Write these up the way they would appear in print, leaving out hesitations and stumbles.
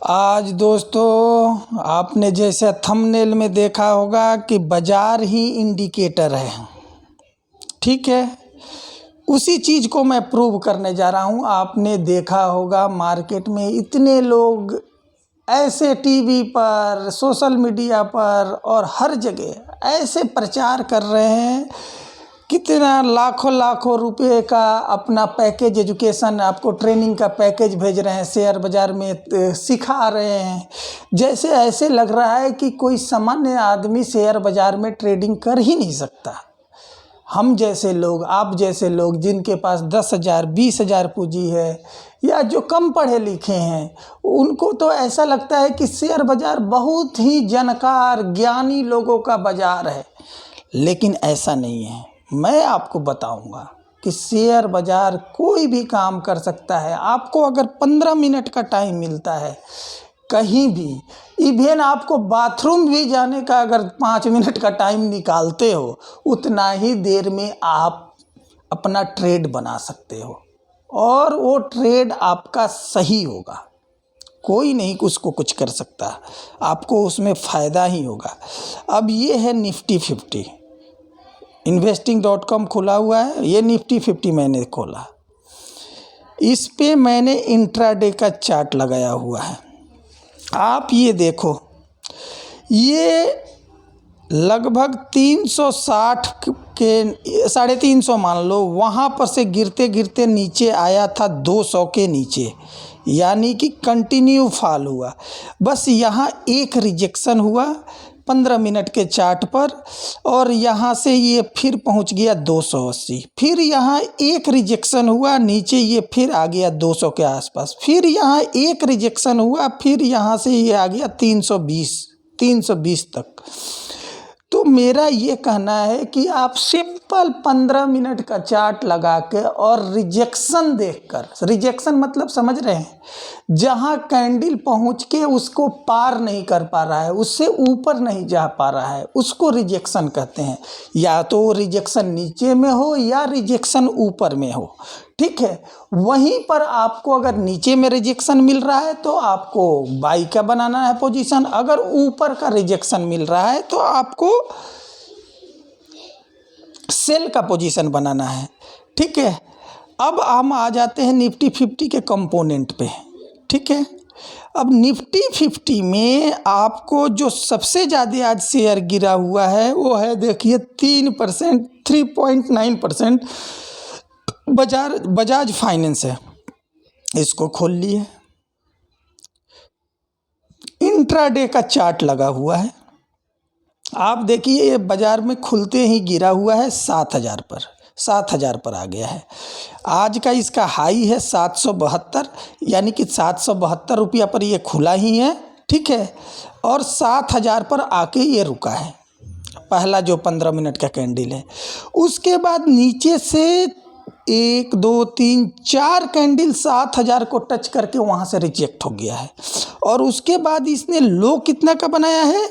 आज दोस्तों आपने जैसे थंबनेल में देखा होगा कि बाज़ार ही इंडिकेटर है। ठीक है, उसी चीज़ को मैं प्रूव करने जा रहा हूँ। आपने देखा होगा मार्केट में इतने लोग ऐसे टीवी पर, सोशल मीडिया पर और हर जगह ऐसे प्रचार कर रहे हैं, कितना लाखों लाखों रुपए का अपना पैकेज, एजुकेशन, आपको ट्रेनिंग का पैकेज भेज रहे हैं, शेयर बाज़ार में सिखा रहे हैं। जैसे ऐसे लग रहा है कि कोई सामान्य आदमी शेयर बाज़ार में ट्रेडिंग कर ही नहीं सकता। हम जैसे लोग, आप जैसे लोग जिनके पास 10,000 20,000 पूंजी है या जो कम पढ़े लिखे हैं, उनको तो ऐसा लगता है कि शेयर बाज़ार बहुत ही जानकार ज्ञानी लोगों का बाज़ार है। लेकिन ऐसा नहीं है। मैं आपको बताऊंगा कि शेयर बाज़ार कोई भी काम कर सकता है। आपको अगर 15 मिनट का टाइम मिलता है, कहीं भी, इवन आपको बाथरूम भी जाने का अगर 5 मिनट का टाइम निकालते हो, उतना ही देर में आप अपना ट्रेड बना सकते हो और वो ट्रेड आपका सही होगा। कोई नहीं उसको कुछ कर सकता, आपको उसमें फ़ायदा ही होगा। अब ये है निफ्टी 50, investing.com खुला हुआ है। ये निफ्टी 50 मैंने खोला, इस पे मैंने इंट्राडे का चार्ट लगाया हुआ है। आप ये देखो, ये लगभग 360 के 350 मान लो, वहाँ पर से गिरते गिरते नीचे आया था 200 के नीचे, यानी कि कंटिन्यू फॉल हुआ। बस यहाँ एक रिजेक्शन हुआ 15 मिनट के चार्ट पर, और यहाँ से ये फिर पहुँच गया 280। फिर यहाँ एक रिजेक्शन हुआ नीचे, ये फिर आ गया 200 के आसपास। फिर यहाँ एक रिजेक्शन हुआ, फिर यहाँ से ये आ गया 320 तक। तो मेरा ये कहना है कि आप सिंपल 15 मिनट का चार्ट लगा के और रिजेक्शन देखकर, रिजेक्शन मतलब समझ रहे हैं, जहां कैंडल पहुंच के उसको पार नहीं कर पा रहा है, उससे ऊपर नहीं जा पा रहा है, उसको रिजेक्शन कहते हैं। या तो रिजेक्शन नीचे में हो या रिजेक्शन ऊपर में हो। ठीक है, वहीं पर आपको अगर नीचे में रिजेक्शन मिल रहा है तो आपको बाई का बनाना है पोजीशन, अगर ऊपर का रिजेक्शन मिल रहा है तो आपको सेल का पोजीशन बनाना है। ठीक है, अब हम आ जाते हैं निफ्टी 50 के कंपोनेंट पे। ठीक है, अब निफ्टी 50 में आपको जो सबसे ज़्यादा आज शेयर गिरा हुआ है वो है, देखिए 3%, 3.9% बजाज फाइनेंस है। इसको खोल लिए, इंट्राडे का चार्ट लगा हुआ है। आप देखिए ये बाज़ार में खुलते ही गिरा हुआ है 7,000 पर, 7,000 पर आ गया है। आज का इसका हाई है 772, यानी कि 772 रुपया पर ये खुला ही है। ठीक है, और 7,000 पर आके ये रुका है, पहला जो 15 मिनट का कैंडल है। उसके बाद नीचे से 1 2 3 4 कैंडल 7,000 को टच करके वहाँ से रिजेक्ट हो गया है। और उसके बाद इसने लो कितना का बनाया है,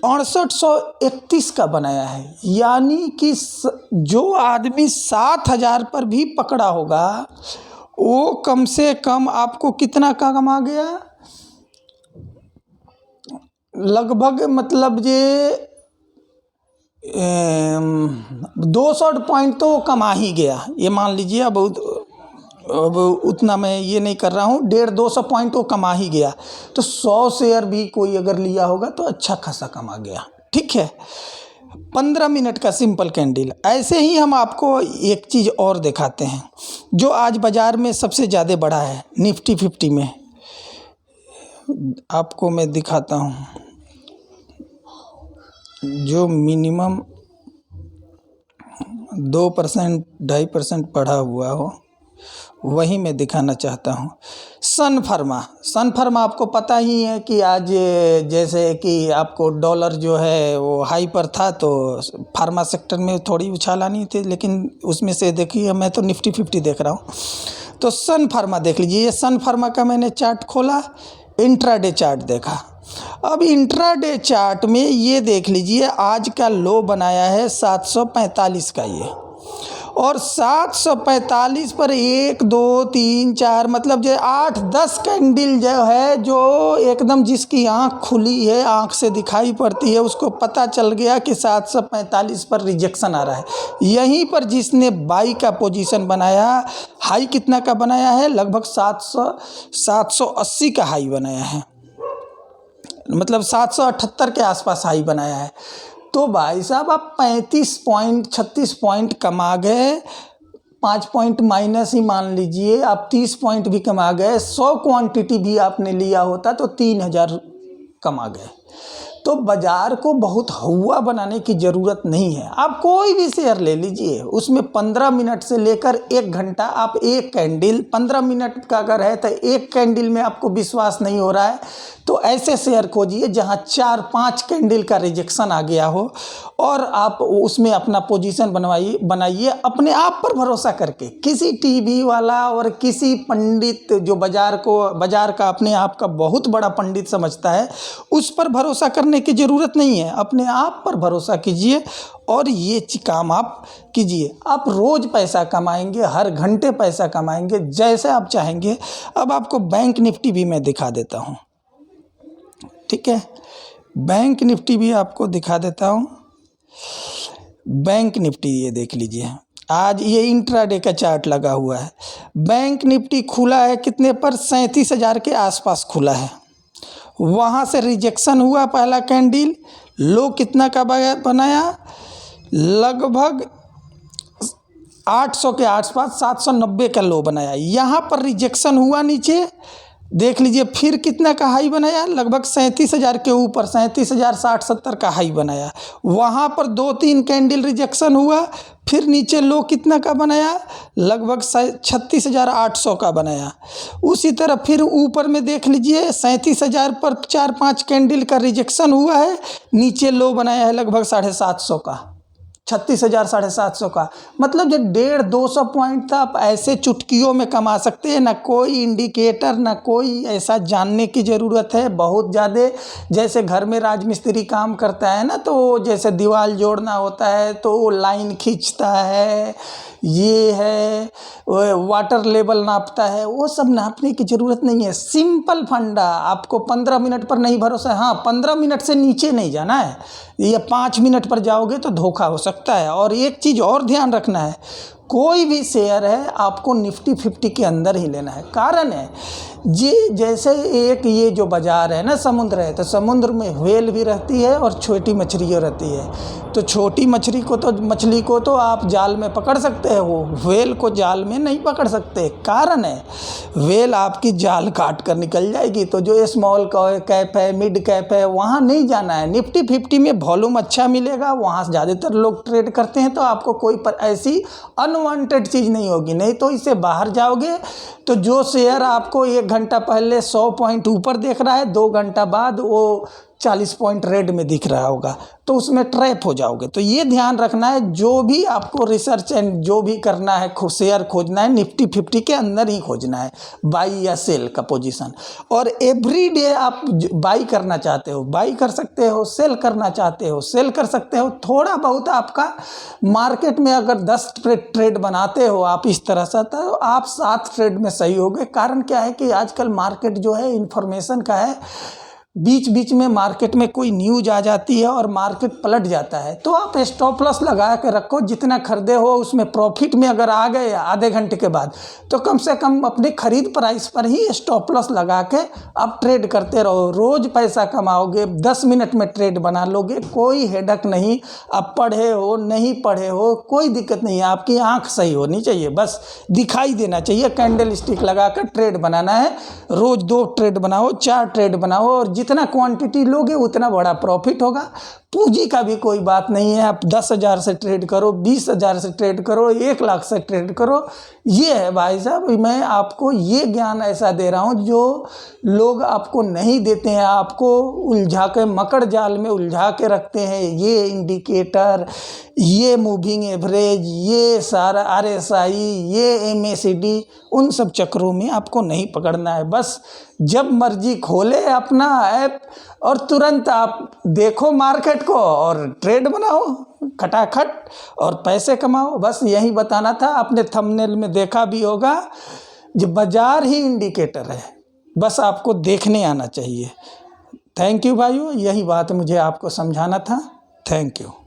6831 का बनाया है। यानी कि जो आदमी 7,000 पर भी पकड़ा होगा, वो कम से कम आपको कितना का कमा गया, लगभग मतलब ये 200 पॉइंट तो कमा ही गया। ये मान लीजिए, अब उतना मैं ये नहीं कर रहा हूँ, 150-200 पॉइंट तो कमा ही गया। तो 100 शेयर भी कोई अगर लिया होगा तो अच्छा खासा कमा गया। ठीक है, 15 मिनट का सिंपल कैंडल। ऐसे ही हम आपको एक चीज़ और दिखाते हैं जो आज बाज़ार में सबसे ज़्यादा बढ़ा है निफ्टी 50 में। आपको मैं दिखाता हूँ, जो मिनिमम 2% 2.5% बढ़ा हुआ हो, वही मैं दिखाना चाहता हूँ। सन फार्मा आपको पता ही है कि आज जैसे कि आपको डॉलर जो है वो हाई पर था, तो फार्मा सेक्टर में थोड़ी उछाल आनी थी, लेकिन उसमें से देखिए, मैं तो निफ्टी 50 देख रहा हूँ, तो सन फार्मा देख लीजिए। ये सन फार्मा का मैंने चार्ट खोला, इंट्राडे चार्ट देखा। अब इंट्राडे चार्ट में ये देख लीजिए, आज का लो बनाया है 745 का ये, और 745 पर 1 2 3 4 मतलब जो 8-10 कैंडल जो है, जो एकदम जिसकी आँख खुली है, आँख से दिखाई पड़ती है, उसको पता चल गया कि 745 पर रिजेक्शन आ रहा है। यहीं पर जिसने बाई का पोजीशन बनाया, हाई कितना का बनाया है, लगभग 780 का हाई बनाया है, मतलब 778 के आसपास हाई बनाया है। तो भाई साहब आप 35 पॉइंट 36 पॉइंट कमा गए, 5 पॉइंट माइनस ही मान लीजिए, आप 30 पॉइंट भी कमा गए। 100 क्वांटिटी भी आपने लिया होता तो 3000 कमा गए। तो बाज़ार को बहुत हवा बनाने की ज़रूरत नहीं है। आप कोई भी शेयर ले लीजिए, उसमें 15 मिनट से लेकर 1 घंटा आप एक कैंडल, 15 मिनट का अगर है तो एक कैंडल में आपको विश्वास नहीं हो रहा है तो ऐसे शेयर खोजिए जहां 4-5 कैंडल का रिजेक्शन आ गया हो और आप उसमें अपना पोजीशन बनाइए अपने आप पर भरोसा करके। किसी टीवी वाला और किसी पंडित जो बाज़ार का अपने आप का बहुत बड़ा पंडित समझता है, उस पर भरोसा करने की ज़रूरत नहीं है। अपने आप पर भरोसा कीजिए और ये काम आप कीजिए। आप रोज़ पैसा कमाएंगे, हर घंटे पैसा कमाएंगे, जैसे आप चाहेंगे। अब आपको बैंक निफ्टी भी मैं दिखा देता हूँ, ठीक है। बैंक निफ्टी भी आपको दिखा देता हूँ। बैंक निफ्टी ये देख लीजिए, आज ये इंट्राडे का चार्ट लगा हुआ है। बैंक निफ्टी खुला है कितने पर, 37,000 के आसपास खुला है। वहाँ से रिजेक्शन हुआ, पहला कैंडल लो कितना का बनाया, लगभग 800 के आसपास, 790 का लो बनाया। यहाँ पर रिजेक्शन हुआ नीचे, देख लीजिए, फिर कितना का हाई बनाया, लगभग 37,000 के ऊपर, 37,060-70 का हाई बनाया। वहाँ पर 2-3 कैंडल रिजेक्शन हुआ, फिर नीचे लो कितना का बनाया, लगभग 36,800 का बनाया। उसी तरह फिर ऊपर में देख लीजिए, 37,000 पर 4-5 कैंडल का रिजेक्शन हुआ है, नीचे लो बनाया है लगभग 750 का, 36,000-750 का। मतलब जो 150-200 पॉइंट था, आप ऐसे चुटकियों में कमा सकते हैं। ना कोई इंडिकेटर, ना कोई ऐसा जानने की ज़रूरत है बहुत ज़्यादा। जैसे घर में राजमिस्त्री काम करता है ना, तो जैसे दीवार जोड़ना होता है तो वो लाइन खींचता है, ये है वाटर लेवल नापता है, वो सब नापने की ज़रूरत नहीं है। सिंपल फंडा, आपको 15 मिनट पर नहीं भरोसा है, हाँ 15 मिनट से नीचे नहीं जाना है, ये 5 मिनट पर जाओगे तो धोखा हो सकता है। और एक चीज़ और ध्यान रखना है, कोई भी शेयर है आपको निफ्टी 50 के अंदर ही लेना है। कारण है जी, जैसे एक ये जो बाज़ार है ना, समुद्र है, तो समुद्र में व्हेल भी रहती है और छोटी मछलियाँ रहती है। तो छोटी मछली को तो आप जाल में पकड़ सकते हो, व्हेल को जाल में नहीं पकड़ सकते। कारण है व्हेल आपकी जाल काट कर निकल जाएगी। तो जो स्मॉल कैप है, मिड कैप है, वहाँ नहीं जाना है। निफ्टी 50 में वॉल्यूम अच्छा मिलेगा, वहाँ ज़्यादातर लोग ट्रेड करते हैं, तो आपको कोई ऐसी अनवांटेड चीज़ नहीं होगी। नहीं तो इससे बाहर जाओगे तो जो शेयर आपको 1 घंटा पहले 100 पॉइंट ऊपर देख रहा है, 2 घंटा बाद वो 40 पॉइंट रेड में दिख रहा होगा, तो उसमें ट्रैप हो जाओगे। तो ये ध्यान रखना है, जो भी आपको रिसर्च एंड जो भी करना है, शेयर खोजना है, निफ्टी 50 के अंदर ही खोजना है, बाई या सेल का पोजीशन। और एवरी डे आप बाई करना चाहते हो, बाई कर सकते हो, सेल करना चाहते हो, सेल कर सकते हो। थोड़ा बहुत आपका मार्केट में अगर 10 ट्रेड बनाते हो आप इस तरह से, तो आप 7 ट्रेड में सही होगे। कारण क्या है कि आजकल मार्केट जो है इन्फॉर्मेशन का है, बीच बीच में मार्केट में कोई न्यूज आ जाती है और मार्केट पलट जाता है, तो आप स्टॉप लॉस लगा के रखो। जितना खरीदे हो उसमें प्रॉफिट में अगर आ गए आधे घंटे के बाद, तो कम से कम अपने खरीद प्राइस पर ही स्टॉप लॉस लगा के आप ट्रेड करते रहो। रोज़ पैसा कमाओगे, 10 मिनट में ट्रेड बना लोगे, कोई हेडक नहीं। आप पढ़े हो नहीं पढ़े हो कोई दिक्कत नहीं है, आपकी आँख सही होनी चाहिए, बस दिखाई देना चाहिए। कैंडल स्टिक लगा कर ट्रेड बनाना है, रोज़ 2 ट्रेड बनाओ, 4 ट्रेड बनाओ, और जितना क्वांटिटी लोगे उतना बड़ा प्रॉफिट होगा। पूंजी का भी कोई बात नहीं है, आप 10,000 से ट्रेड करो, 20,000 से ट्रेड करो, 1 लाख से ट्रेड करो। ये है भाई साहब, मैं आपको ये ज्ञान ऐसा दे रहा हूँ जो लोग आपको नहीं देते हैं, आपको उलझा के मकड़ जाल में उलझा के रखते हैं। ये इंडिकेटर, ये मूविंग एवरेज, ये सारा RSI, ये MACD, उन सब चक्रों में आपको नहीं पकड़ना है। बस जब मर्जी खोले अपना ऐप और तुरंत आप देखो मार्केट को और ट्रेड बनाओ खटाखट और पैसे कमाओ। बस यही बताना था। आपने थंबनेल में देखा भी होगा, जो बाजार ही इंडिकेटर है, बस आपको देखने आना चाहिए। थैंक यू भाइयों, यही बात मुझे आपको समझाना था। Thank you.